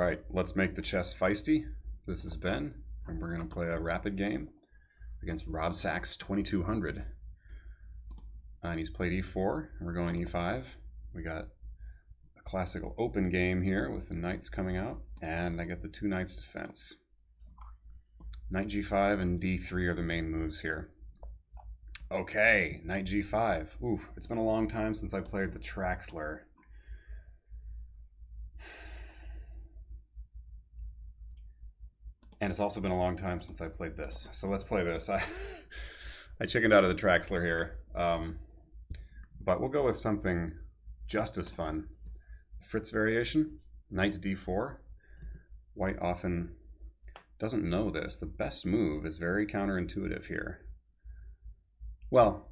right, let's make the chess feisty. This is Ben, and we're going to play a rapid game against Rob Sachs 2200. And he's played e4, and we're going e5. We got a classical open game here with the knights coming out, and I get the two knights defense. Knight g5 and d3 are the main moves here. Okay, knight g5. Oof, it's been a long time since I played the Traxler. And it's also been a long time since I played this. So let's play this. I chickened out of the Traxler here. But we'll go with something just as fun. Fritz variation, knight to d4. White often doesn't know this. The best move is very counterintuitive here. Well,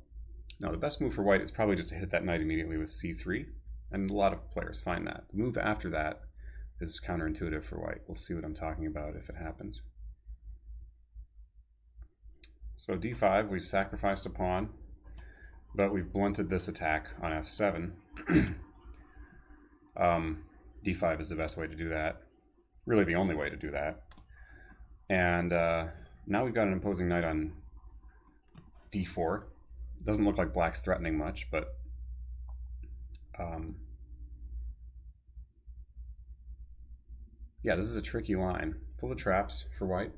no, the best move for white is probably just to hit that knight immediately with c3. And a lot of players find that. The move after that is counterintuitive for white. We'll see what I'm talking about if it happens. So d5, we've sacrificed a pawn, but we've blunted this attack on f7. d5 is the best way to do that. Really the only way to do that. And now we've got an imposing knight on d4. Doesn't look like black's threatening much, but yeah, this is a tricky line, full of traps for white.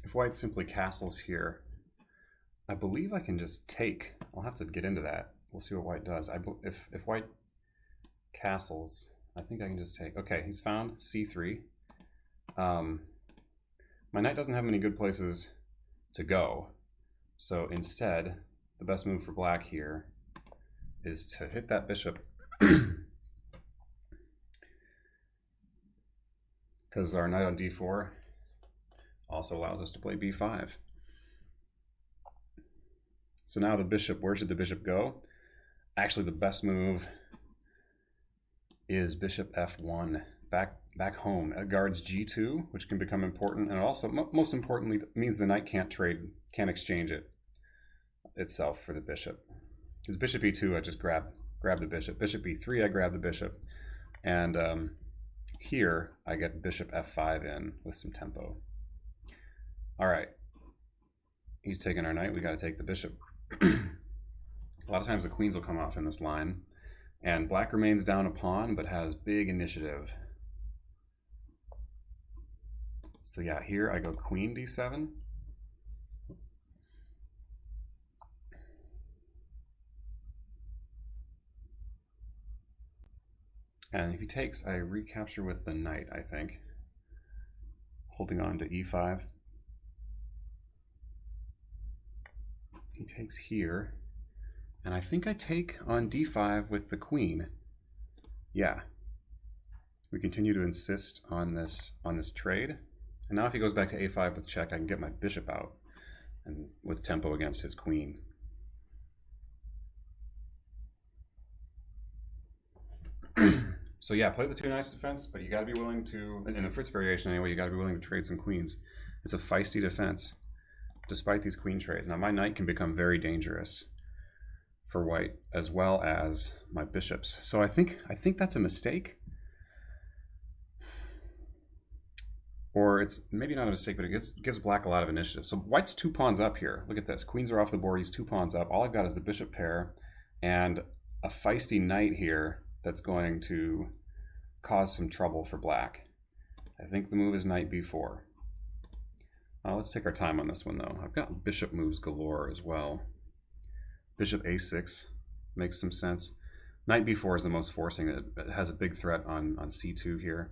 If white simply castles here, I believe I can just take. I'll have to get into that. We'll see what white does. If white castles, I think I can just take. Okay, he's found c3. My knight doesn't have many good places to go. So instead, the best move for black here is to hit that bishop. Because our knight on d4 also allows us to play b5. So now the bishop, where should the bishop go? Actually, the best move is bishop f1, back home. It guards g2, which can become important, and also, most importantly, means the knight can't exchange itself for the bishop. Because bishop e2, I just grab the bishop. Bishop e3, I grab the bishop. And here, I get bishop f5 in with some tempo. All right, he's taking our knight. We got to take the bishop. A lot of times the queens will come off in this line, and black remains down a pawn but has big initiative. So yeah, here I go queen d7. And if he takes, I recapture with the knight, I think, holding on to e5. He takes here, and I think I take on d5 with the queen. Yeah. We continue to insist on this trade. And now if he goes back to a5 with check, I can get my bishop out and with tempo against his queen. So yeah, play the two knights defense, but you got to be willing to, in the Fritz variation anyway, you got to be willing to trade some queens. It's a feisty defense, despite these queen trades. Now my knight can become very dangerous for white, as well as my bishops. So I think that's a mistake. Or it's maybe not a mistake, but it gives black a lot of initiative. So white's 2 pawns up here. Look at this. Queens are off the board. He's 2 pawns up. All I've got is the bishop pair and a feisty knight here that's going to cause some trouble for black. I think the move is knight b4. Let's take our time on this one, though. I've got bishop moves galore as well. Bishop a6 makes some sense. Knight b4 is the most forcing. It has a big threat on c2 here.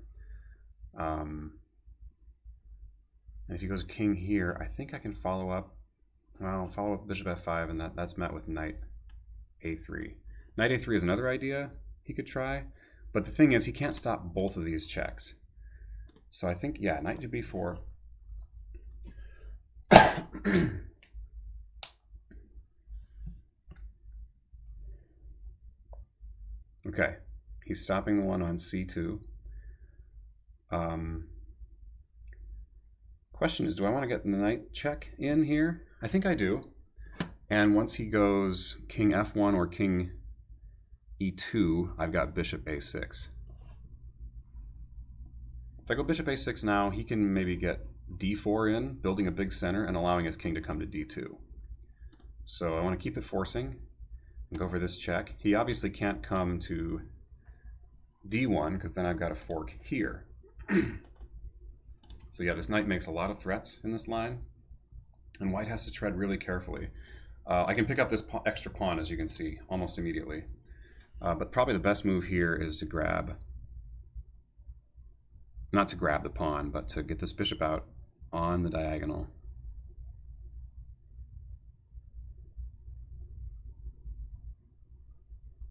And if he goes king here, I think I can follow up. Well, follow up bishop f5, and that's met with knight a3. Knight a3 is another idea he could try, but the thing is he can't stop both of these checks. So I think, yeah, knight to b4. Okay, he's stopping the one on c2. Question is, do I want to get the knight check in here? I think I do. And once he goes king f1 or king e2, I've got bishop a6. If I go bishop a6 now, he can maybe get d4 in, building a big center and allowing his king to come to d2. So I want to keep it forcing and go for this check. He obviously can't come to d1 because then I've got a fork here. So yeah, this knight makes a lot of threats in this line, and white has to tread really carefully. I can pick up this extra pawn, as you can see, almost immediately. But probably the best move here is to grab, not to grab the pawn, but to get this bishop out on the diagonal.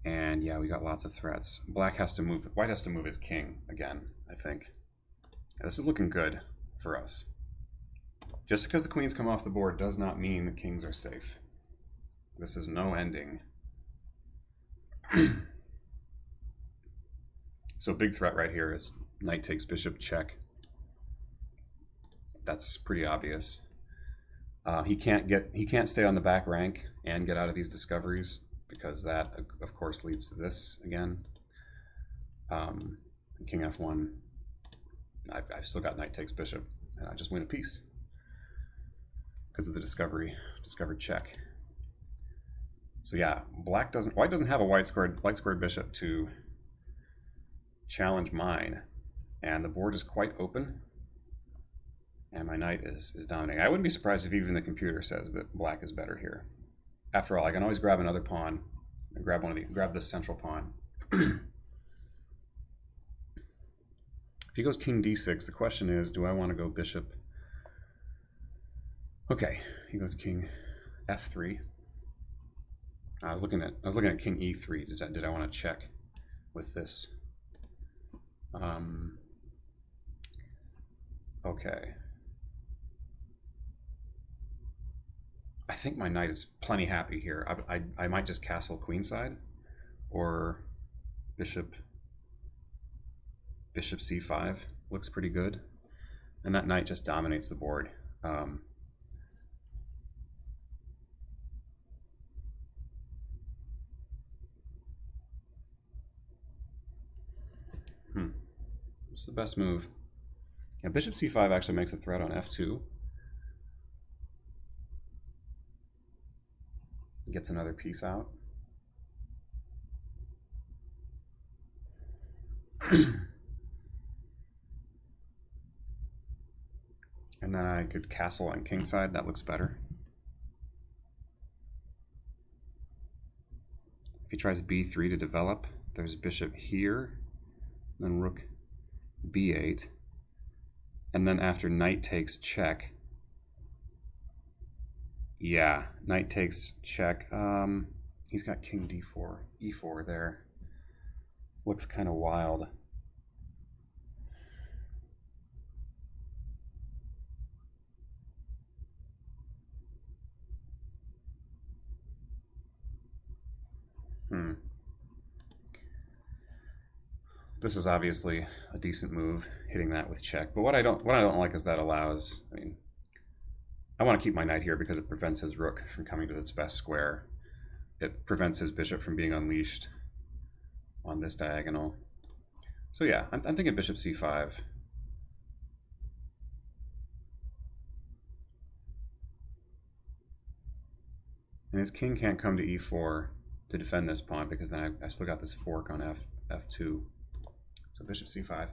And yeah, we got lots of threats. White has to move his king again, I think. Yeah, this is looking good for us. Just because the queens come off the board does not mean the kings are safe. This is no ending. So big threat right here is knight takes bishop check. That's pretty obvious. He can't stay on the back rank and get out of these discoveries, because that of course leads to this again. King f1. I've still got knight takes bishop, and I just win a piece because of the discovered check. So yeah, white doesn't have a light squared bishop to challenge mine, and the board is quite open, and my knight is dominating. I wouldn't be surprised if even the computer says that black is better here. After all, I can always grab another pawn and grab this central pawn. If he goes king d6, the question is, do I want to go bishop? Okay, he goes king f3. I was looking at king e3. Did I want to check with this? Okay. I think my knight is plenty happy here. I might just castle queenside, or bishop c5 looks pretty good, and that knight just dominates the board. What's the best move? Yeah, bishop c5 actually makes a threat on f2. Gets another piece out. And then I could castle on kingside. That looks better. If he tries b3 to develop, there's bishop here, then rook b8, and then after knight takes check, yeah, knight takes check, he's got king d4, e4 there. Looks kind of wild. This is obviously a decent move, hitting that with check. But what I don't like is that allows, I want to keep my knight here because it prevents his rook from coming to its best square. It prevents his bishop from being unleashed on this diagonal. So yeah, I'm thinking bishop c5. And his king can't come to e4 to defend this pawn, because then I still got this fork on f2. So bishop c5.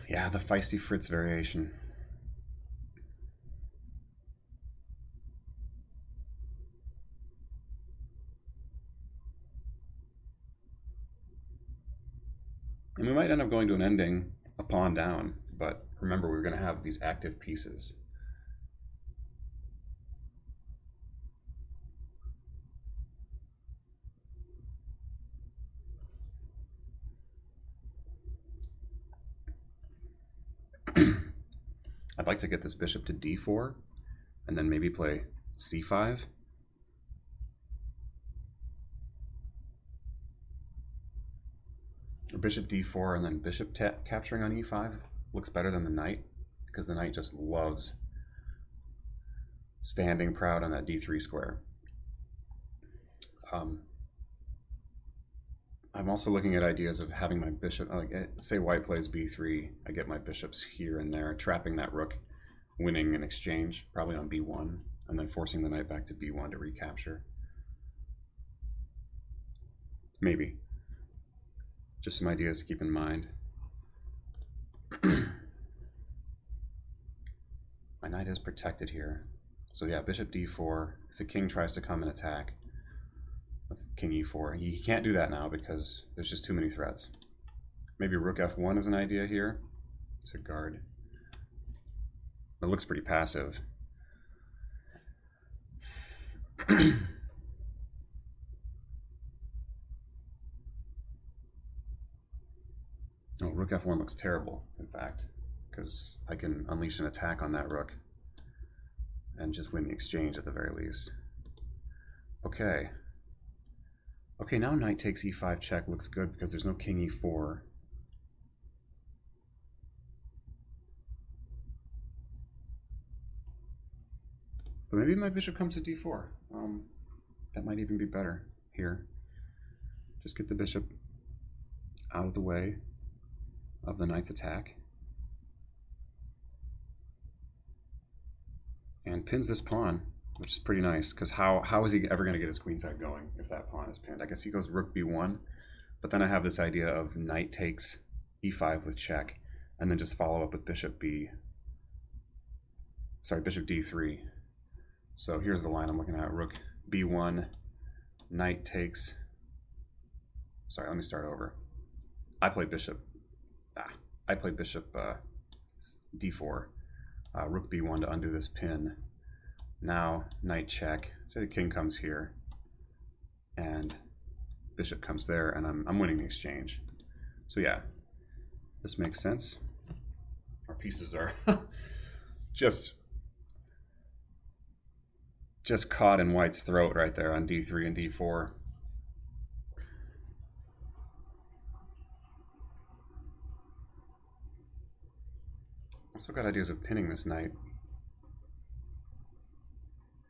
Yeah, the feisty Fritz variation. And we might end up going to an ending a pawn down, but remember, we're going to have these active pieces. like to get this bishop to d4 and then maybe play c5. Or bishop d4 and then bishop capturing on e5 looks better than the knight, because the knight just loves standing proud on that d3 square. I'm also looking at ideas of having my bishop, like say white plays b3, I get my bishops here and there, trapping that rook, winning an exchange, probably on b1, and then forcing the knight back to b1 to recapture. Maybe. Just some ideas to keep in mind. My knight is protected here. So yeah, bishop d4. If the king tries to come and attack with king e4, he can't do that now because there's just too many threats. Maybe rook f1 is an idea here to guard. It looks pretty passive. Oh, rook f1 looks terrible, in fact, because I can unleash an attack on that rook and just win the exchange at the very least. Okay. Okay, now knight takes e5 check looks good because there's no king e4. But maybe my bishop comes to d4. That might even be better here. Just get the bishop out of the way of the knight's attack. And pins this pawn, which is pretty nice, because how is he ever going to get his queenside going if that pawn is pinned? I guess he goes rook b1, but then I have this idea of knight takes e5 with check, and then just follow up with bishop d3. So here's the line I'm looking at: rook b1, knight takes. Sorry, let me start over. I played bishop d4, rook b1 to undo this pin. Now knight check. Say the king comes here, and bishop comes there, and I'm winning the exchange. So yeah, this makes sense. Our pieces are just caught in white's throat right there on d3 and d4. Also got ideas of pinning this knight.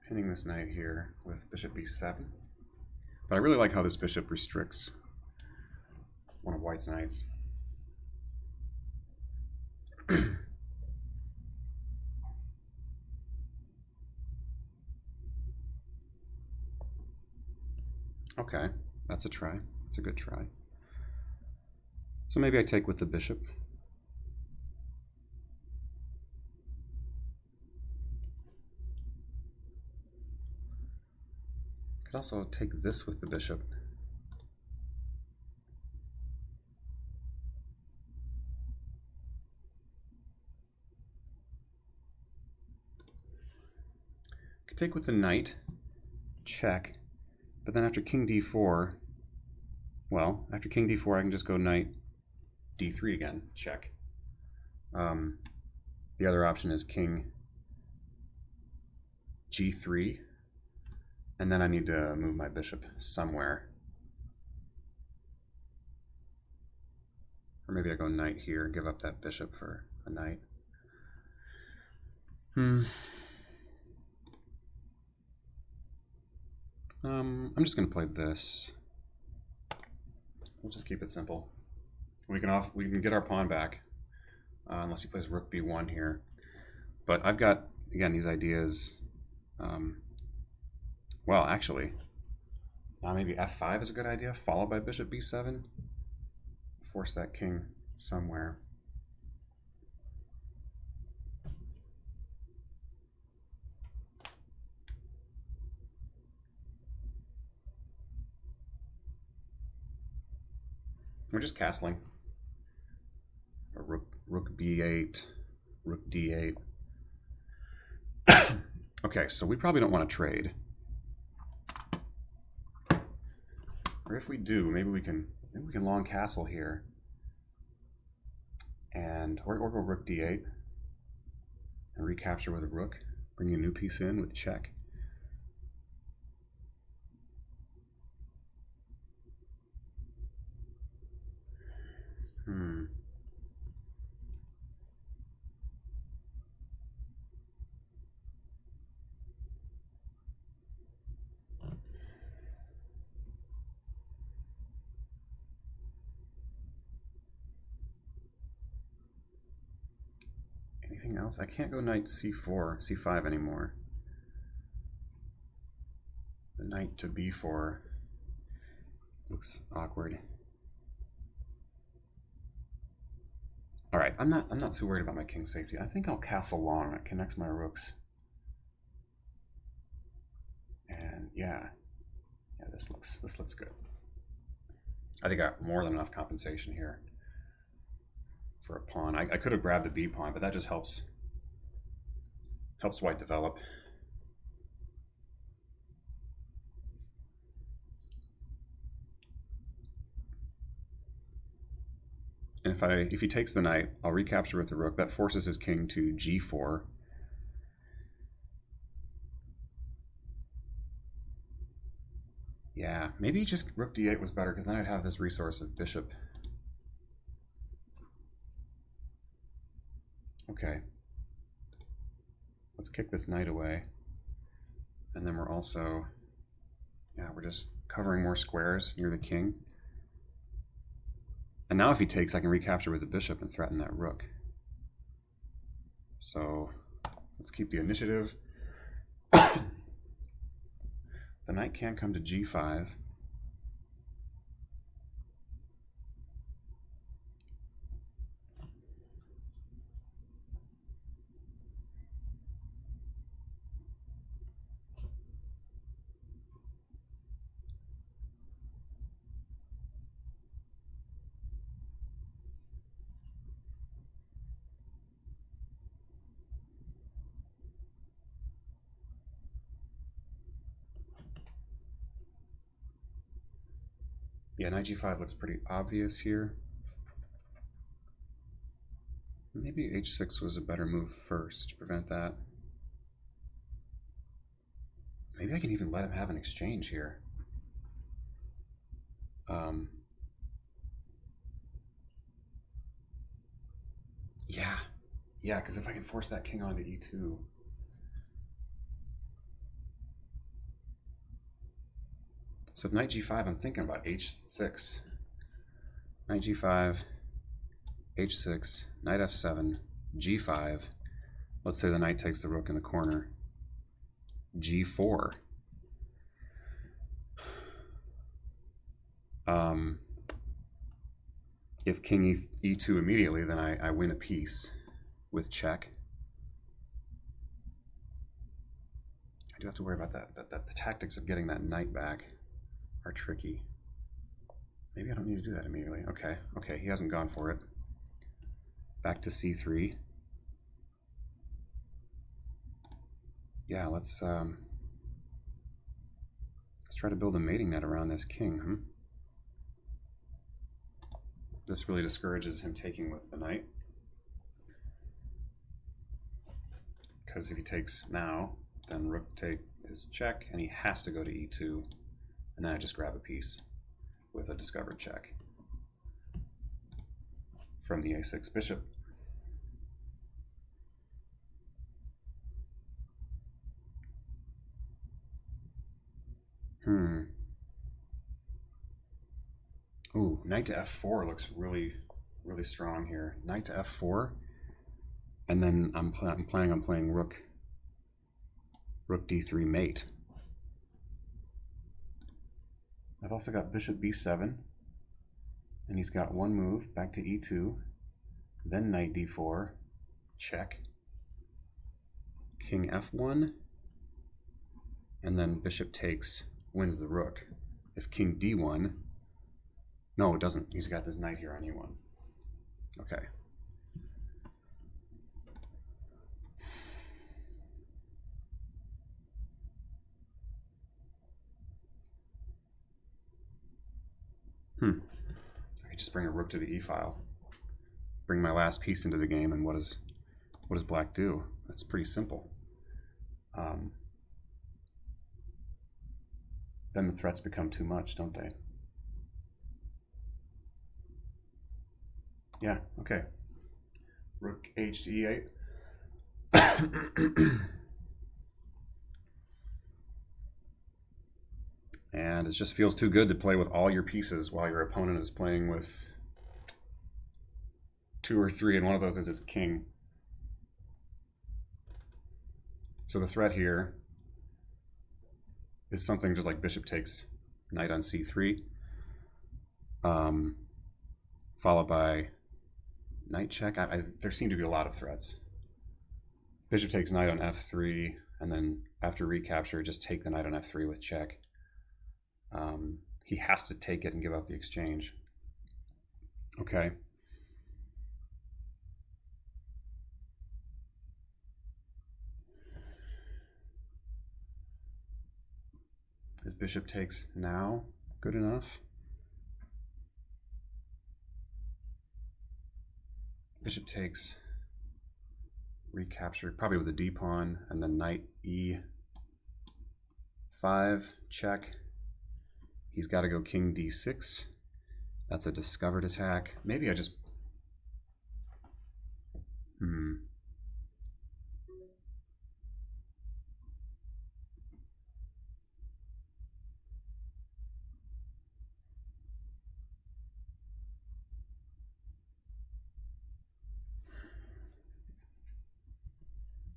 Pinning this knight here with bishop b7. But I really like how this bishop restricts one of white's knights. Okay, that's a try. That's a good try. So maybe I take with the bishop. Could also take this with the bishop. Could take with the knight, check, but then after king d4, well, after king d4 I can just go knight d3 again, check. The other option is king g3, and then I need to move my bishop somewhere. Or maybe I go knight here, give up that bishop for a knight. I'm just going to play this. We'll just keep it simple. We can get our pawn back, unless he plays rook b1 here. But I've got, again, these ideas. Well, actually, now maybe f5 is a good idea, followed by bishop b7. Force that king somewhere. We're just castling. Or rook b8, rook d8. Okay, so we probably don't want to trade. Or if we do, maybe we can long castle here. And or go rook d8. and recapture with a rook. Bring a new piece in with check. Anything else? I can't go knight c4, c5 anymore. The knight to b4 looks awkward. All right, I'm not too worried about my king's safety. I think I'll castle long. That connects my rooks. And yeah, this looks good. I think I got more than enough compensation here for a pawn. I could have grabbed the b pawn, but that just helps white develop. And if he takes the knight, I'll recapture with the rook. That forces his king to g4. Yeah, maybe just rook d8 was better, because then I'd have this resource of bishop. Okay. Let's kick this knight away. And then we're also, we're just covering more squares near the king. And now if he takes, I can recapture with the bishop and threaten that rook. So let's keep the initiative. The knight can come to g5. Yeah, knight g5 looks pretty obvious here. Maybe h6 was a better move first to prevent that. Maybe I can even let him have an exchange here. Yeah, because if I can force that king onto e2. So with knight g5, I'm thinking about h6. Knight g5, h6, knight f7, g5. Let's say the knight takes the rook in the corner. g4. If king e2 immediately, then I win a piece with check. I do have to worry about that. The tactics of getting that knight back are tricky. Maybe I don't need to do that immediately. Okay, he hasn't gone for it. Back to c3. Yeah, let's try to build a mating net around this king. This really discourages him taking with the knight, because if he takes now, then rook take is check, and he has to go to e2, and then I just grab a piece with a discovered check from the a6 bishop. Ooh, knight to f4 looks really, really strong here. Knight to f4, and then I'm planning on playing rook d3 mate. I've also got bishop b7, and he's got one move back to e2, then knight d4, check, king f1, and then bishop takes, wins the rook. If king d1, no, it doesn't. He's got this knight here on e1. Okay. I could just bring a rook to the e file. Bring my last piece into the game, and what does black do? It's pretty simple. Then the threats become too much, don't they? Yeah, okay. Rook h to e8. And it just feels too good to play with all your pieces while your opponent is playing with 2 or 3, and one of those is his king. So the threat here is something just like bishop takes knight on c3, followed by knight check. There seem to be a lot of threats. Bishop takes knight on f3, and then after recapture, just take the knight on f3 with check. He has to take it and give up the exchange. Okay. His bishop takes now good enough? Bishop takes, recaptured, probably with a d pawn, and then knight e5, check. He's got to go king d6. That's a discovered attack. Maybe I just...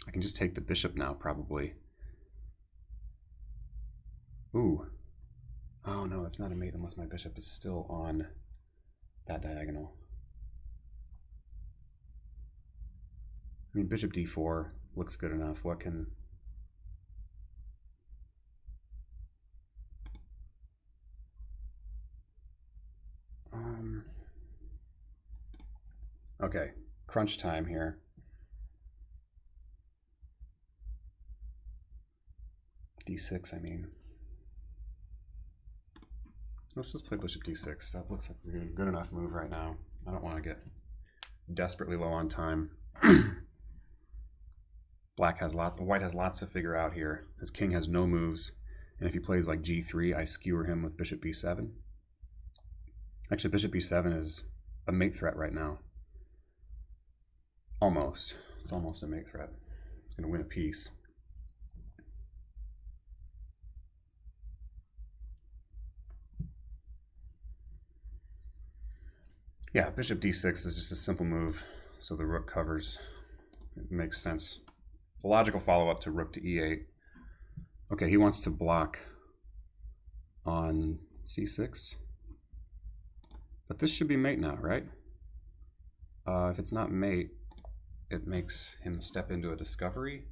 I can just take the bishop now, probably. Ooh. Oh no, that's not a mate unless my bishop is still on that diagonal. I mean, bishop d4 looks good enough. What can... Okay, crunch time here. d6, I mean. Let's just play bishop d6. That looks like a good enough move right now. I don't want to get desperately low on time. White has lots to figure out here. His king has no moves, and if he plays like g3, I skewer him with bishop b7. Actually, bishop b7 is a mate threat right now. Almost. It's almost a mate threat. It's going to win a piece. Yeah, bishop d6 is just a simple move, so the rook covers. It makes sense. The logical follow-up to rook to e8. Okay, he wants to block on c6. But this should be mate now, right? If it's not mate, it makes him step into a discovery.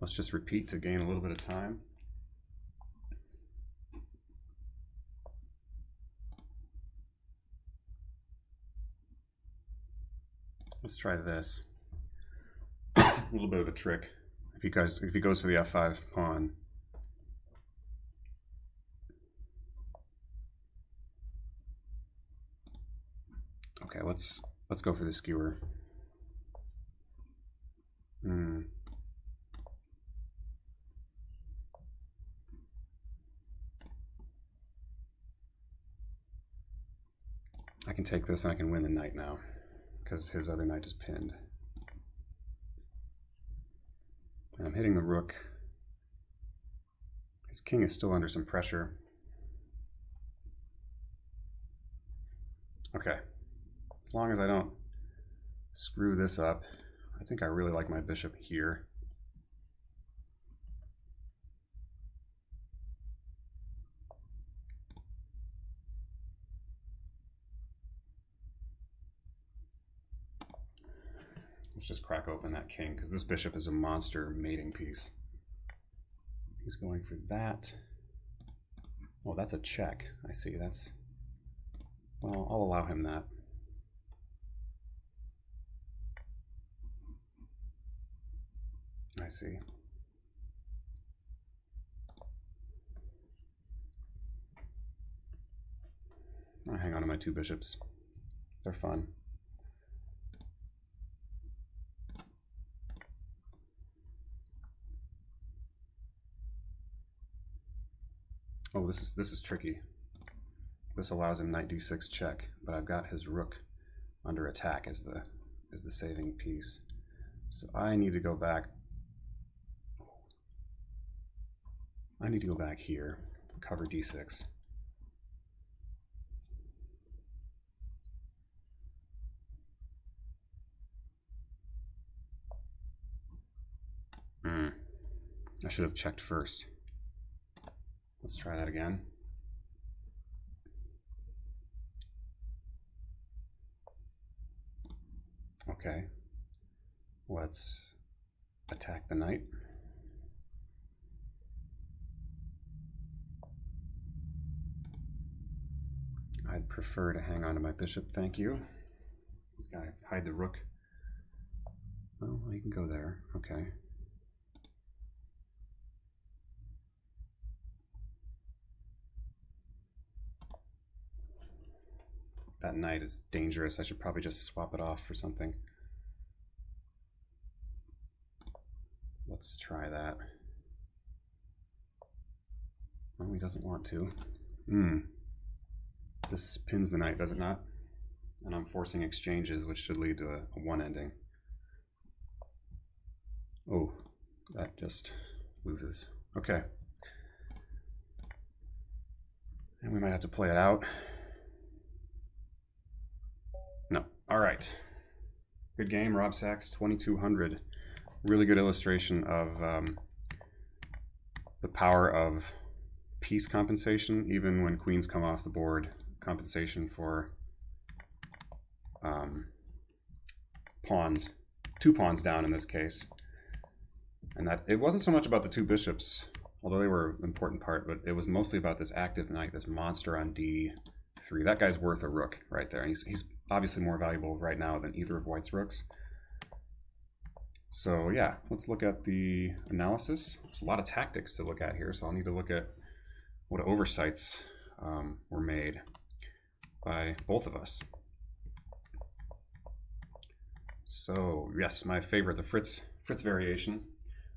Let's just repeat to gain a little bit of time. Let's try this. A little bit of a trick. If he goes for the f5 pawn. Okay, let's go for the skewer. I can take this and I can win the knight now, because his other knight is pinned. And I'm hitting the rook. His king is still under some pressure. Okay. As long as I don't screw this up, I think I really like my bishop here. Let's just crack open that king, because this bishop is a monster mating piece. He's going for that. Oh, that's a check. I see. That's... Well, I'll allow him that. I see. I'm gonna hang on to my 2 bishops. They're fun. Oh, this is tricky. This allows him knight d6 check, but I've got his rook under attack as the saving piece. So I need to go back. I need to go back here, cover d6. I should have checked first. Let's try that again. Okay, let's attack the knight. I'd prefer to hang on to my bishop, thank you. He's got to hide the rook. Oh, well, you can go there, okay. That knight is dangerous. I should probably just swap it off for something. Let's try that. Oh, he doesn't want to. This pins the knight, does it not? And I'm forcing exchanges, which should lead to a 1 ending. Oh, that just loses. Okay. And we might have to play it out. No. All right. Good game, Rob Sachs, 2200. Really good illustration of the power of piece compensation, even when queens come off the board. Compensation for pawns, 2 pawns down in this case. And that it wasn't so much about the 2 bishops, although they were an important part, but it was mostly about this active knight, this monster on d3. That guy's worth a rook right there. And he's obviously more valuable right now than either of White's rooks. So yeah, let's look at the analysis. There's a lot of tactics to look at here, so I'll need to look at what oversights were made by both of us. So yes, my favorite, the Fritz variation.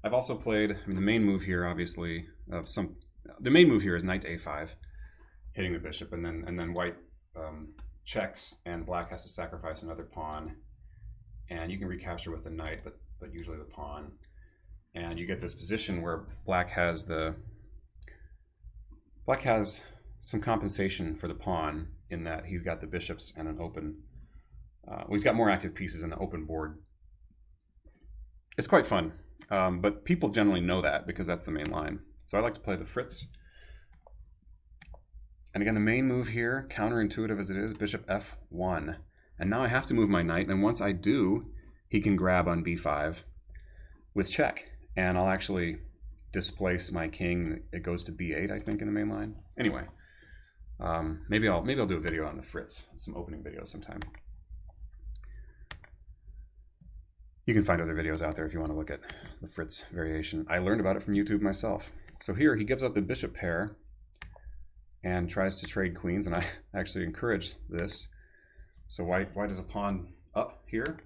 I've also played, I mean, the main move here, obviously, the main move here is knight to a5, hitting the bishop, and then White checks, and Black has to sacrifice another pawn, and you can recapture with the knight, but usually the pawn, and you get this position where Black has some compensation for the pawn in that he's got the bishops and an open. Well, he's got more active pieces in the open board. It's quite fun, but people generally know that because that's the main line. So I like to play the Fritz. And again, the main move here, counterintuitive as it is, bishop f1. And now I have to move my knight, and once I do, he can grab on b5 with check. And I'll actually displace my king. It goes to b8, I think, in the main line. Anyway, maybe I'll do a video on the Fritz, some opening videos sometime. You can find other videos out there if you want to look at the Fritz variation. I learned about it from YouTube myself. So here he gives up the bishop pair and tries to trade queens, and I actually encourage this. So White is a pawn up here,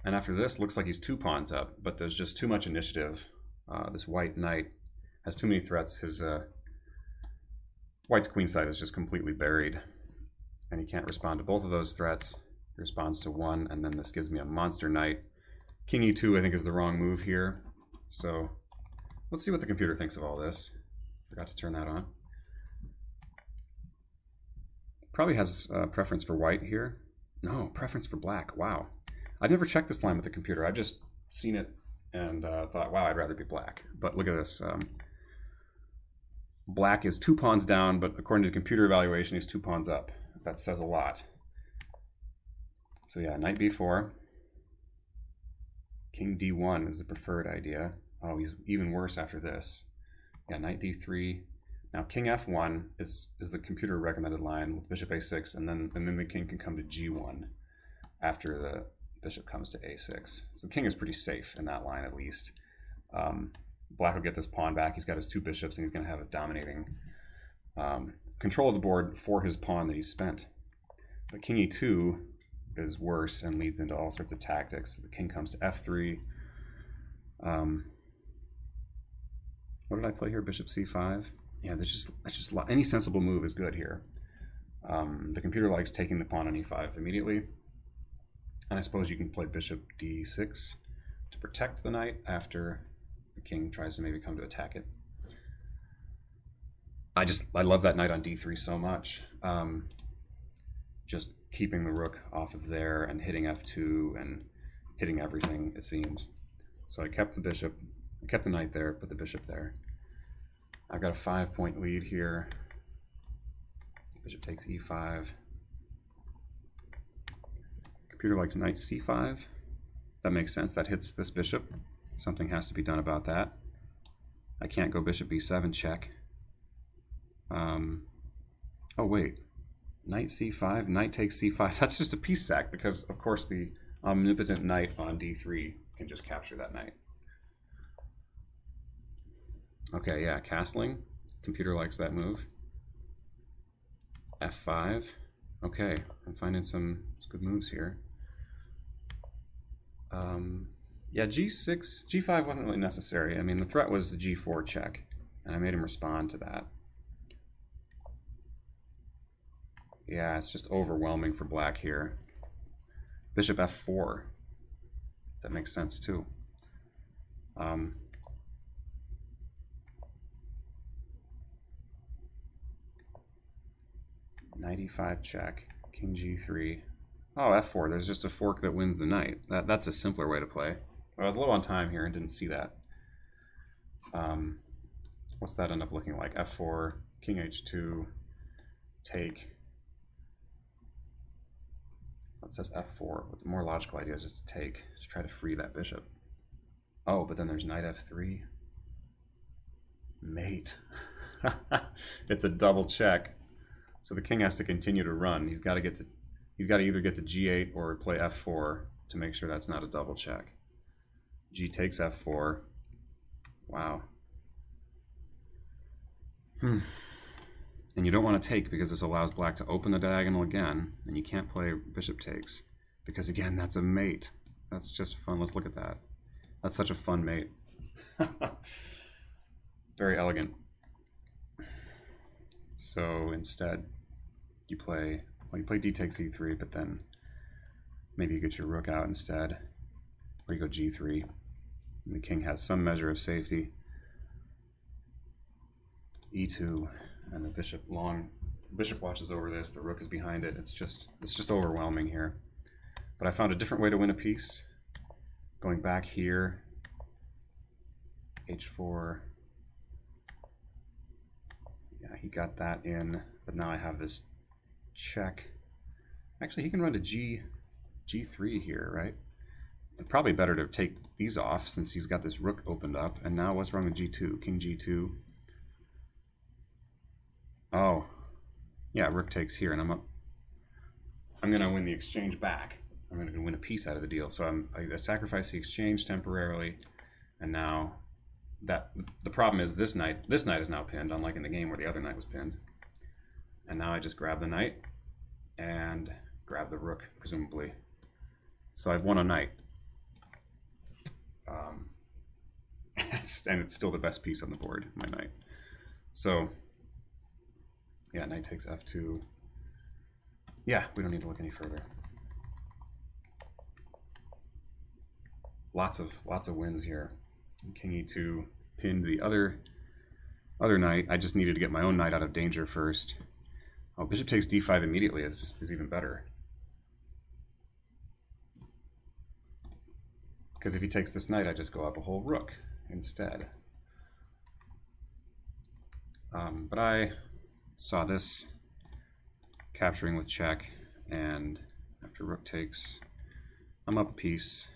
and after this looks like he's 2 pawns up, but there's just too much initiative. This White knight has too many threats. His White's queen side is just completely buried, and he can't respond to both of those threats. He responds to 1, and then this gives me a monster knight. King e2 I think is the wrong move here. So let's see what the computer thinks of all this. Forgot to turn that on. Probably has a preference for White here. No, preference for Black. Wow. I've never checked this line with the computer. I've just seen it and thought, wow, I'd rather be Black. But look at this. Black is 2 pawns down, but according to the computer evaluation, he's 2 pawns up. That says a lot. So yeah, knight b4. King d1 is the preferred idea. Oh, he's even worse after this. Yeah, knight d3. Now king f1 is the computer recommended line with bishop a6, and then the king can come to g1 after the bishop comes to a6. So the king is pretty safe in that line at least. Black will get this pawn back. He's got his 2 bishops, and he's going to have a dominating control of the board for his pawn that he spent. But king e2 is worse and leads into all sorts of tactics. The king comes to f3. What did I play here? Bishop c5. Yeah, that's just any sensible move is good here. The computer likes taking the pawn on e5 immediately. And I suppose you can play bishop d6 to protect the knight after the king tries to maybe come to attack it. I love that knight on d3 so much. Just keeping the rook off of there and hitting f2 and hitting everything, it seems. So I kept the bishop, I kept the knight there, put the bishop there. I've got a 5-point lead here. Bishop takes e5. Computer likes knight c5. That makes sense. That hits this bishop. Something has to be done about that. I can't go bishop b7 check. Oh wait, knight c5, knight takes c5. That's just a piece sack because, of course, the omnipotent knight on d3 can just capture that knight. Okay, yeah, castling. Computer likes that move. f5. Okay, I'm finding some good moves here. Yeah, g6, g5 wasn't really necessary. I mean, the threat was the g4 check, and I made him respond to that. Yeah, it's just overwhelming for black here. Bishop f4. That makes sense too. Knight e5 check, king g3. Oh, f4. There's just a fork that wins the knight. That's a simpler way to play. I was low on time here and didn't see that. What's that end up looking like? f4, king h2, take. That says f4, but the more logical idea is just to take, to try to free that bishop. Oh, but then there's knight f3. Mate. It's a double check. So the king has to continue to run. He's got to either get to g8 or play f4 to make sure that's not a double check. G takes f4. Wow. And you don't want to take because this allows black to open the diagonal again, and you can't play bishop takes because, again, that's a mate. That's just fun. Let's look at that. That's such a fun mate. Very elegant. So instead, you play d takes e3, but then maybe you get your rook out instead, or you go g3, and the king has some measure of safety. e2, and the bishop watches over this. The rook is behind it. It's just overwhelming here. But I found a different way to win a piece. Going back here, h4. Yeah, he got that in, but now I have this check. Actually, he can run to g3 here, right? It's probably better to take these off since he's got this rook opened up. And now what's wrong with g2? King g2. Oh, yeah, rook takes here, and I'm going to win the exchange back. I'm going to win a piece out of the deal. So I sacrifice the exchange temporarily, and now the problem is this knight is now pinned, unlike in the game where the other knight was pinned. And now I just grab the knight and grab the rook, presumably. So I've won a knight. And it's still the best piece on the board, my knight. So yeah, knight takes f2. Yeah, we don't need to look any further. Lots of wins here. King e2 pinned the other knight. I just needed to get my own knight out of danger first. Oh, bishop takes d5 immediately is even better. Because if he takes this knight, I just go up a whole rook instead. But I saw this capturing with check, and after rook takes, I'm up a piece.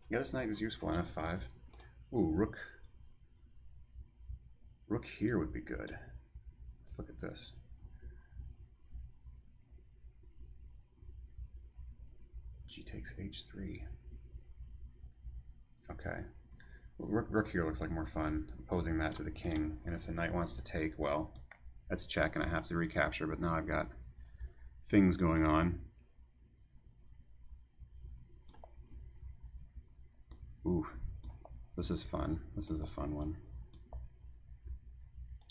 Yeah, this knight is useful on f5. Ooh, rook here would be good. Let's look at this. G takes h3. Okay. Rook here looks like more fun, opposing that to the king. And if the knight wants to take, well, that's check, and I have to recapture. But now I've got things going on. Ooh, this is fun. This is a fun one.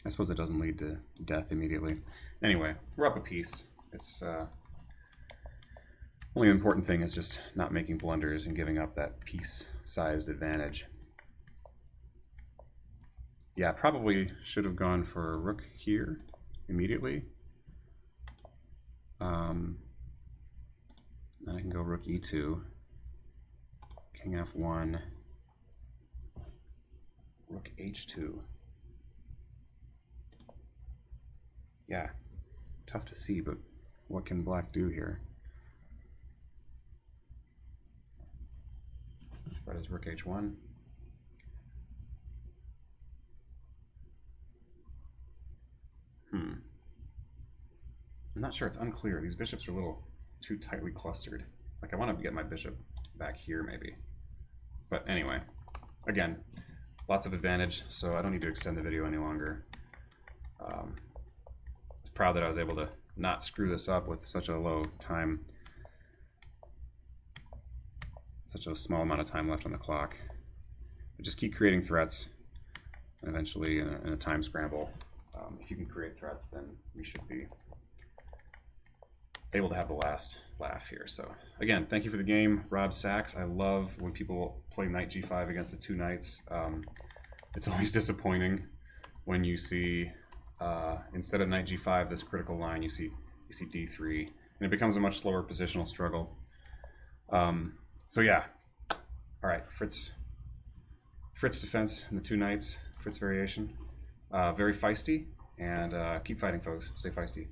I suppose it doesn't lead to death immediately. Anyway, we're up a piece. It's only important thing is just not making blunders and giving up that piece-sized advantage. Yeah, probably should have gone for a rook here immediately. Then I can go rook e2, king f1, rook h2. Yeah, tough to see, but what can black do here? What is rook h1? I'm not sure, it's unclear. These bishops are a little too tightly clustered. Like, I want to get my bishop back here, maybe. But anyway, again, lots of advantage, so I don't need to extend the video any longer. I was proud that I was able to not screw this up with such a low time, such a small amount of time left on the clock. But just keep creating threats, and eventually in a time scramble, if you can create threats, then we should be able to have the last laugh here. So again, thank you for the game, Rob Sachs. I love when people play knight g5 against the two knights. It's always disappointing when you see instead of knight g5, this critical line, you see d3, and it becomes a much slower positional struggle. So yeah, all right, Fritz defense and the two knights, Fritz variation, very feisty, and keep fighting, folks. Stay feisty.